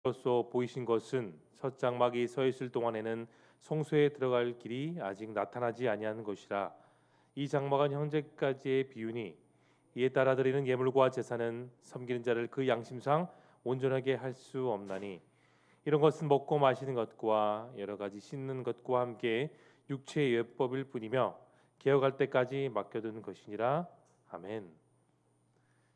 로서 보이신 것은 첫 장막이 서 있을 동안에는 성소에 들어갈 길이 아직 나타나지 아니하는 것이라. 이 장막은 형제까지의 비유니 이에 따라 드리는 예물과 제사는 섬기는 자를 그 양심상 온전하게 할 수 없나니 이런 것은 먹고 마시는 것과 여러 가지 씻는 것과 함께 육체의 예법일 뿐이며 개혁할 때까지 맡겨둔 것이니라. 아멘.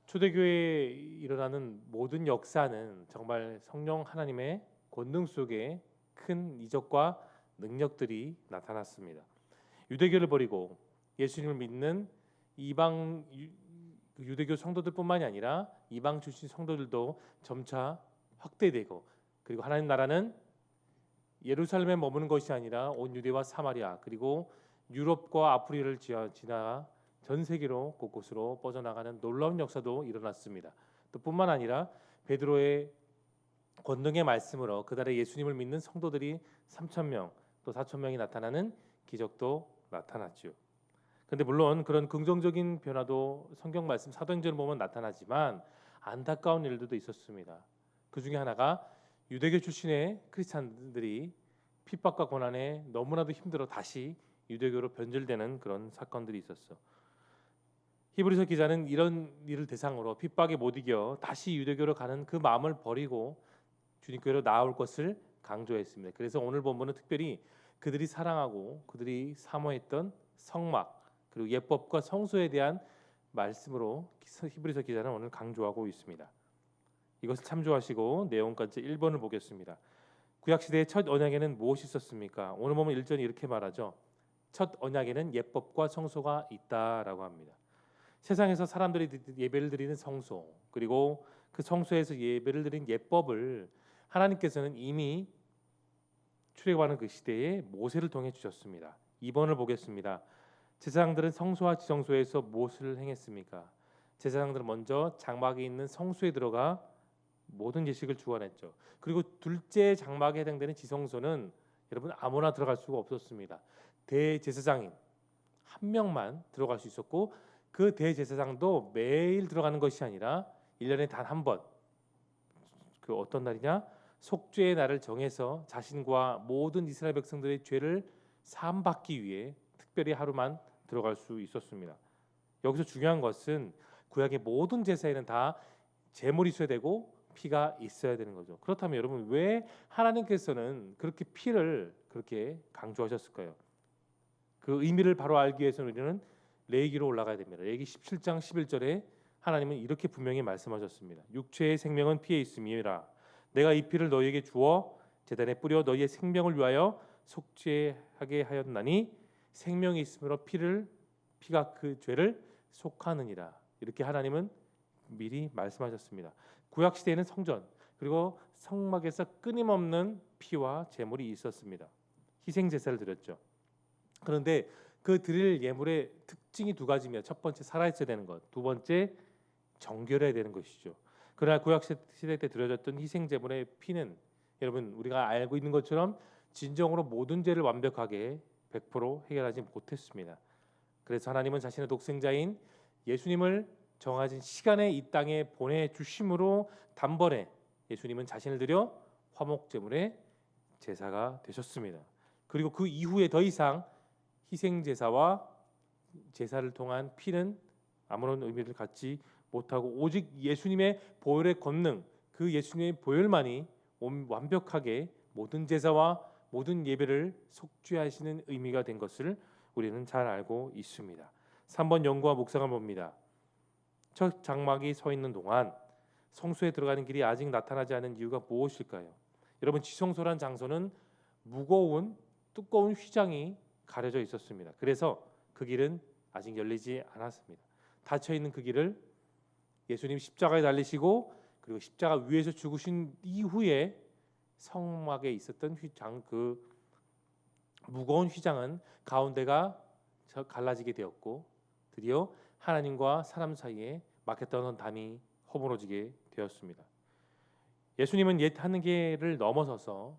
초대교회에 일어나는 모든 역사는 정말 성령 하나님의 권능 속에 큰 이적과 능력들이 나타났습니다. 유대교를 버리고 예수님을 믿는 이방 유대교 성도들뿐만이 아니라 이방 출신 성도들도 점차 확대되고, 그리고 하나님 나라는 예루살렘에 머무는 것이 아니라 온 유대와 사마리아 그리고 유럽과 아프리카를 지나 전 세계로 곳곳으로 뻗어나가는 놀라운 역사도 일어났습니다. 또 뿐만 아니라 베드로의 권능의 말씀으로 그달에 예수님을 믿는 성도들이 3,000명 또 4,000명이 나타나는 기적도 나타났죠. 근데 물론 그런 긍정적인 변화도 성경 말씀 사도행전을 보면 나타나지만 안타까운 일들도 있었습니다. 그 중에 하나가 유대교 출신의 크리스찬들이 핍박과 고난에 너무나도 힘들어 다시 유대교로 변절되는 그런 사건들이 있었어. 히브리서 기자는 이런 일을 대상으로 핍박에 못 이겨 다시 유대교로 가는 그 마음을 버리고 주님께로 나아올 것을 강조했습니다. 그래서 오늘 본문은 특별히 그들이 사랑하고 그들이 사모했던 성막 그리고 예법과 성소에 대한 말씀으로 히브리서 기자는 오늘 강조하고 있습니다. 이것을 참조하시고 내용까지 1번을 보겠습니다. 구약시대의 첫 언약에는 무엇이 있었습니까? 오늘 보면 1절이 이렇게 말하죠. 첫 언약에는 예법과 성소가 있다라고 합니다. 세상에서 사람들이 예배를 드리는 성소 그리고 그 성소에서 예배를 드린 예법을 하나님께서는 이미 출애굽하는 그 시대에 모세를 통해 주셨습니다. 2번을 보겠습니다. 제사장들은 성소와 지성소에서 무엇을 행했습니까? 제사장들은 먼저 장막에 있는 성소에 들어가 모든 예식을 주관했죠. 그리고 둘째 장막에 해당되는 지성소는 여러분 아무나 들어갈 수가 없었습니다. 대제사장인 한 명만 들어갈 수 있었고 그 대제사장도 매일 들어가는 것이 아니라 1년에 단 한 번, 그 어떤 날이냐? 속죄의 날을 정해서 자신과 모든 이스라엘 백성들의 죄를 사함받기 위해 특별히 하루만 들어갈 수 있었습니다. 여기서 중요한 것은 구약의 모든 제사에는 다 제물이 있어야 되고 피가 있어야 되는 거죠. 그렇다면 여러분 왜 하나님께서는 그렇게 피를 그렇게 강조하셨을까요? 그 의미를 바로 알기 위해서는 우리는 레위기로 올라가야 됩니다. 레위기 17장 11절에 하나님은 이렇게 분명히 말씀하셨습니다. 육체의 생명은 피에 있음이라. 내가 이 피를 너희에게 주어 제단에 뿌려 너희의 생명을 위하여 속죄하게 하였나니 생명이 있으므로 피가 그 죄를 속하느니라. 이렇게 하나님은 미리 말씀하셨습니다. 구약 시대에는 성전 그리고 성막에서 끊임없는 피와 제물이 있었습니다. 희생 제사를 드렸죠. 그런데 그 드릴 예물의 특징이 두 가지입니다. 첫 번째 살아있어야 되는 것, 두 번째 정결해야 되는 것이죠. 그러나 구약 시대 때 드려졌던 희생 제물의 피는 여러분 우리가 알고 있는 것처럼 진정으로 모든 죄를 완벽하게 100% 해결하지 못했습니다. 그래서 하나님은 자신의 독생자인 예수님을 정해진 시간에 이 땅에 보내주심으로 단번에 예수님은 자신을 들여 화목제물의 제사가 되셨습니다. 그리고 그 이후에 더 이상 희생제사와 제사를 통한 피는 아무런 의미를 갖지 못하고 오직 예수님의 보혈의 권능, 그 예수님의 보혈만이 완벽하게 모든 제사와 모든 예배를 속죄하시는 의미가 된 것을 우리는 잘 알고 있습니다. 3번 연구와 묵상을 봅니다. 첫 장막이 서 있는 동안 성소에 들어가는 길이 아직 나타나지 않은 이유가 무엇일까요? 여러분 지성소란 장소는 무거운 두꺼운 휘장이 가려져 있었습니다. 그래서 그 길은 아직 열리지 않았습니다. 닫혀 있는 그 길을 예수님 십자가에 달리시고 그리고 십자가 위에서 죽으신 이후에 성막에 있었던 그 무거운 휘장은 가운데가 갈라지게 되었고 드디어 하나님과 사람 사이에 막혔던 담이 허물어지게 되었습니다. 예수님은 옛 한계를 넘어서서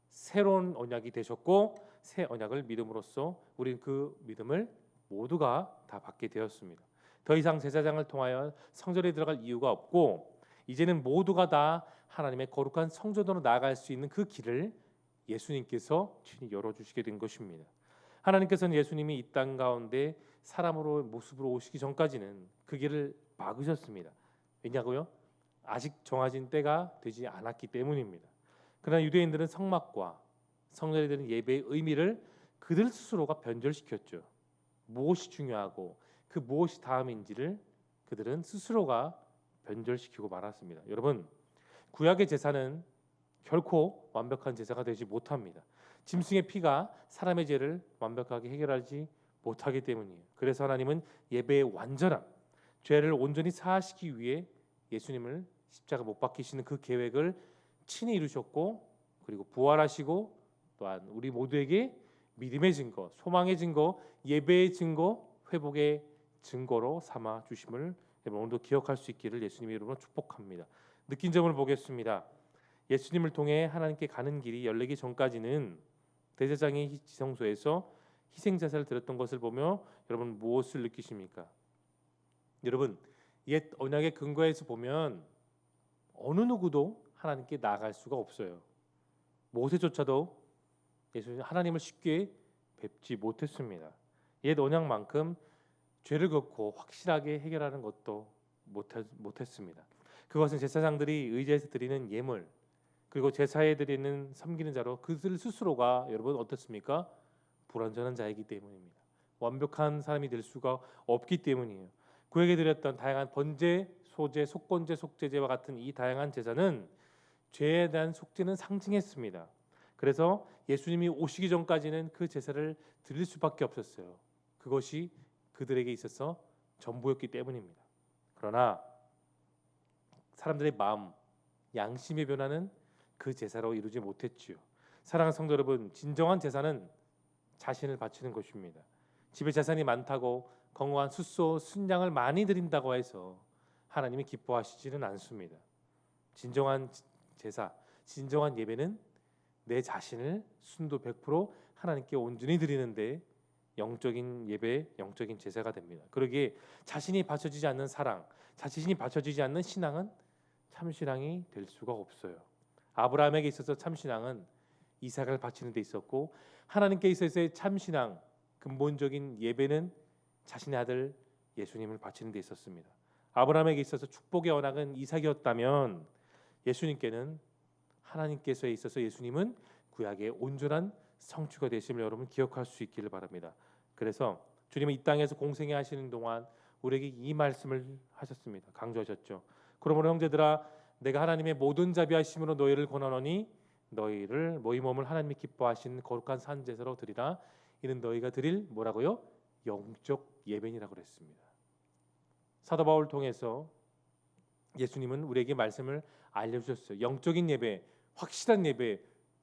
새로운 언약이 되셨고 새 언약을 믿음으로써 우리는 그 믿음을 모두가 다 받게 되었습니다. 더 이상 제사장을 통하여 성전에 들어갈 이유가 없고 이제는 모두가 다 하나님의 거룩한 성전으로 나아갈 수 있는 그 길을 예수님께서 친히 열어주시게 된 것입니다. 하나님께서는 예수님이 이 땅 가운데 사람으로 모습으로 오시기 전까지는 그 길을 막으셨습니다. 왜냐고요? 아직 정해진 때가 되지 않았기 때문입니다. 그러나 유대인들은 성막과 성전에 드리는 예배의 의미를 그들 스스로가 변절시켰죠. 무엇이 중요하고 그 무엇이 다음인지를 그들은 스스로가 변절시키고 말았습니다. 여러분, 구약의 제사는 결코 완벽한 제사가 되지 못합니다. 짐승의 피가 사람의 죄를 완벽하게 해결하지 못하기 때문이에요. 그래서 하나님은 예배의 완전함, 죄를 온전히 사하시기 위해 예수님을 십자가 못 박히시는 그 계획을 친히 이루셨고, 그리고 부활하시고 또한 우리 모두에게 믿음의 증거, 소망의 증거, 예배의 증거, 회복의 증거로 삼아 주심을 여러분 오늘도 기억할 수 있기를 예수님의 이름으로 축복합니다. 느낀 점을 보겠습니다. 예수님을 통해 하나님께 가는 길이 열리기 전까지는 대제사장이 지성소에서 희생제사를 드렸던 것을 보며 여러분 무엇을 느끼십니까? 여러분, 옛 언약의 근거에서 보면 어느 누구도 하나님께 나아갈 수가 없어요. 모세조차도 예수님 하나님을 쉽게 뵙지 못했습니다. 옛 언약만큼 죄를 걷고 확실하게 해결하는 것도 못했습니다. 그것은 제사장들이 의제에서 드리는 예물, 그리고 제사에 드리는 섬기는 자로 그들 스스로가 여러분 어떻습니까? 불완전한 자이기 때문입니다. 완벽한 사람이 될 수가 없기 때문이에요. 구약에 드렸던 다양한 번제, 소제, 속건제, 속죄제와 같은 이 다양한 제사는 죄에 대한 속죄는 상징했습니다. 그래서 예수님이 오시기 전까지는 그 제사를 드릴 수밖에 없었어요. 그것이 그들에게 있어서 전부였기 때문입니다. 그러나 사람들의 마음, 양심의 변화는 그 제사로 이루지 못했지요. 사랑하는 성도 여러분, 진정한 제사는 자신을 바치는 것입니다. 집에 재산이 많다고 건강한 숫소, 순양을 많이 드린다고 해서 하나님이 기뻐하시지는 않습니다. 진정한 제사, 진정한 예배는 내 자신을 순도 100% 하나님께 온전히 드리는데 영적인 예배, 영적인 제사가 됩니다. 그러기에 자신이 바쳐지지 않는 사랑, 자신이 바쳐지지 않는 신앙은 참신앙이 될 수가 없어요. 아브라함에게 있어서 참신앙은 이삭을 바치는 데 있었고, 하나님께 있어서의 참신앙, 근본적인 예배는 자신의 아들 예수님을 바치는 데 있었습니다. 아브라함에게 있어서 축복의 언약은 이삭이었다면 예수님께는 하나님께서에 있어서 예수님은 구약의 온전한 성취가 되심을 여러분 기억할 수 있기를 바랍니다. 그래서 주님은 이 땅에서 공생애 하시는 동안 우리에게 이 말씀을 하셨습니다. 강조하셨죠. 그러므로 형제들아, 내가 하나님의 모든 자비하심으로 너희를 권하노니 너희를 너희 몸을 하나님이 기뻐하신 거룩한 산 제사로 드리라. 이는 너희가 드릴 뭐라고요? 영적 예배니라고 그랬습니다. 사도 바울을 통해서 예수님은 우리에게 말씀을 알려주셨어요. 영적인 예배, 확실한 예배,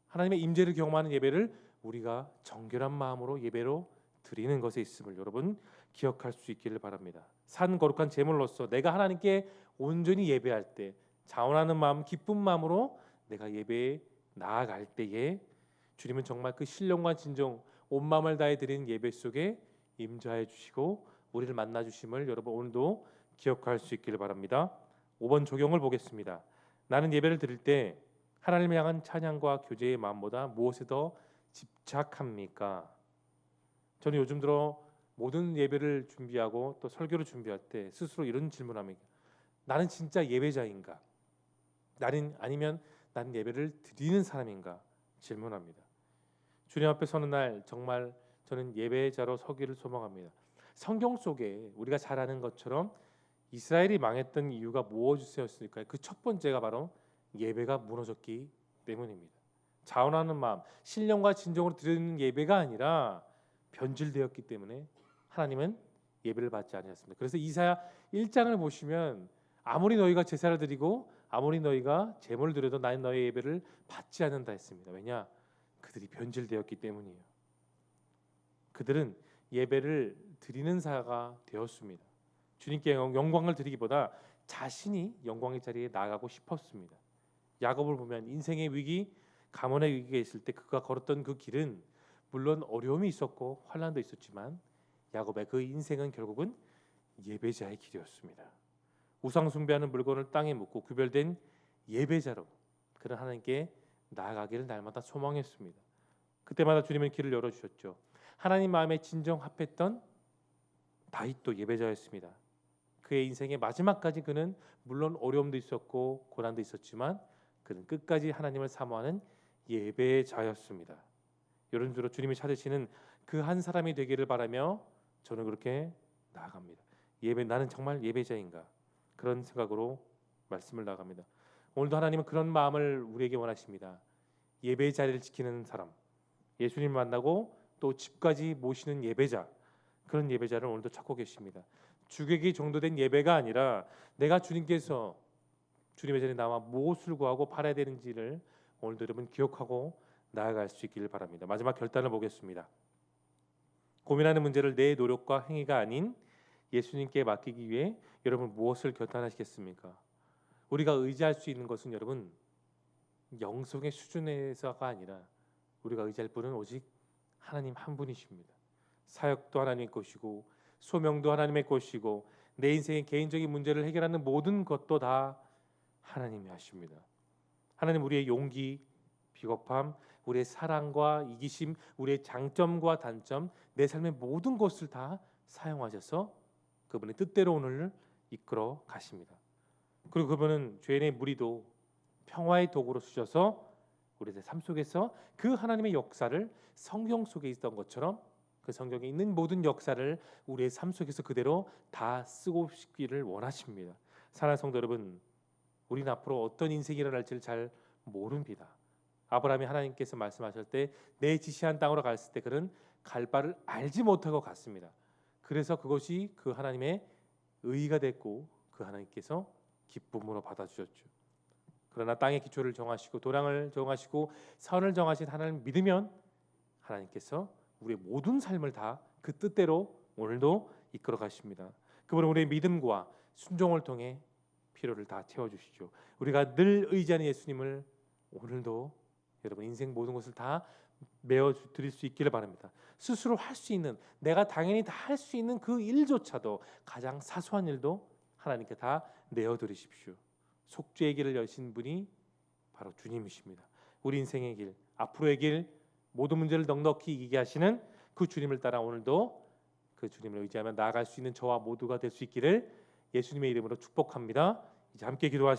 하나님의 임재를 경험하는 예배를 우리가 정결한 마음으로 예배로 드리는 것에 있음을 여러분 기억할 수 있기를 바랍니다. 산 거룩한 제물로서 내가 하나님께 온전히 예배할 때 자원하는 마음, 기쁜 마음으로 내가 예배에 나아갈 때에 주님은 정말 그 신령과 진정 온 마음을 다해 드리는 예배 속에 임재해 주시고 우리를 만나 주심을 여러분 오늘도 기억할 수 있기를 바랍니다. 5번 조경을 보겠습니다. 나는 예배를 드릴 때 하나님을 향한 찬양과 교제의 마음보다 무엇에 더 집착합니까? 저는 요즘 들어 모든 예배를 준비하고 또 설교를 준비할 때 스스로 이런 질문합니다. 나는 진짜 예배자인가? 아니면 나는 예배를 드리는 사람인가? 질문합니다. 주님 앞에 서는 날 정말 저는 예배자로 서기를 소망합니다. 성경 속에 우리가 잘 아는 것처럼 이스라엘이 망했던 이유가 무엇이었을까요? 그 첫 번째가 바로 예배가 무너졌기 때문입니다. 자원하는 마음, 신령과 진정으로 드리는 예배가 아니라 변질되었기 때문에 하나님은 예배를 받지 아니하였습니다. 그래서 이사야 1장을 보시면 아무리 너희가 제사를 드리고 아무리 너희가 제물을 드려도 나는 너희 예배를 받지 않는다 했습니다. 왜냐? 그들이 변질되었기 때문이에요. 그들은 예배를 드리는 자가 되었습니다. 주님께 영광을 드리기보다 자신이 영광의 자리에 나가고 싶었습니다. 야곱을 보면 인생의 위기, 가문의 위기가 있을 때 그가 걸었던 그 길은 물론 어려움이 있었고 환난도 있었지만 야곱의 그 인생은 결국은 예배자의 길이었습니다. 우상 숭배하는 물건을 땅에 묻고 구별된 예배자로 그런 하나님께 나아가기를 날마다 소망했습니다. 그때마다 주님은 길을 열어주셨죠. 하나님 마음에 진정 합했던 다윗도 예배자였습니다. 그의 인생의 마지막까지 그는 물론 어려움도 있었고 고난도 있었지만 그는 끝까지 하나님을 사모하는 예배자였습니다. 이런 주로 주님이 찾으시는 그 한 사람이 되기를 바라며 저는 그렇게 나아갑니다. 나는 정말 예배자인가? 그런 생각으로 말씀을 나갑니다. 오늘도 하나님은 그런 마음을 우리에게 원하십니다. 예배 자리를 지키는 사람, 예수님 만나고 또 집까지 모시는 예배자, 그런 예배자를 오늘도 찾고 계십니다. 주객이 정도 된 예배가 아니라 내가 주님께서 주님의 자리에 나와 무엇을 구하고 바라야 되는지를 오늘도 여러분 기억하고 나아갈 수 있기를 바랍니다. 마지막 결단을 보겠습니다. 고민하는 문제를 내 노력과 행위가 아닌 예수님께 맡기기 위해 여러분 무엇을 결단하시겠습니까? 우리가 의지할 수 있는 것은 여러분 영성의 수준에서가 아니라 우리가 의지할 분은 오직 하나님 한 분이십니다. 사역도 하나님의 것이고 소명도 하나님의 것이고 내 인생의 개인적인 문제를 해결하는 모든 것도 다 하나님이 하십니다. 하나님 우리의 용기, 비겁함, 우리의 사랑과 이기심, 우리의 장점과 단점, 내 삶의 모든 것을 다 사용하셔서 그분의 뜻대로 오늘 이끌어 가십니다. 그리고 그분은 죄인의 무리도 평화의 도구로 쓰셔서 우리의 삶 속에서 그 하나님의 역사를 성경 속에 있던 것처럼 그 성경에 있는 모든 역사를 우리의 삶 속에서 그대로 다 쓰고 싶기를 원하십니다. 사랑하는 성도 여러분, 우리는 앞으로 어떤 인생이 일어날지를 잘 모릅니다. 아브라함이 하나님께서 말씀하실 때 내 지시한 땅으로 갔을 때 그는 갈 바를 알지 못하고 갔습니다. 그래서 그것이 그 하나님의 의의가 됐고 그 하나님께서 기쁨으로 받아주셨죠. 그러나 땅의 기초를 정하시고 도량을 정하시고 선을 정하신 하나님을 믿으면 하나님께서 우리의 모든 삶을 다 그 뜻대로 오늘도 이끌어 가십니다. 그분은 우리의 믿음과 순종을 통해 필요를 다 채워주시죠. 우리가 늘 의지하는 예수님을 오늘도 여러분 인생 모든 것을 다 메워 드릴 수 있기를 바랍니다. 스스로 할 수 있는 내가 당연히 다 할 수 있는 그 일조차도 가장 사소한 일도 하나님께 다 내어 드리십시오. 속죄의 길을 여신 분이 바로 주님이십니다. 우리 인생의 길, 앞으로의 길, 모든 문제를 넉넉히 이기게 하시는 그 주님을 따라 오늘도 그 주님을 의지하며 나아갈 수 있는 저와 모두가 될 수 있기를 예수님의 이름으로 축복합니다. 이제 함께 기도하시겠습니다.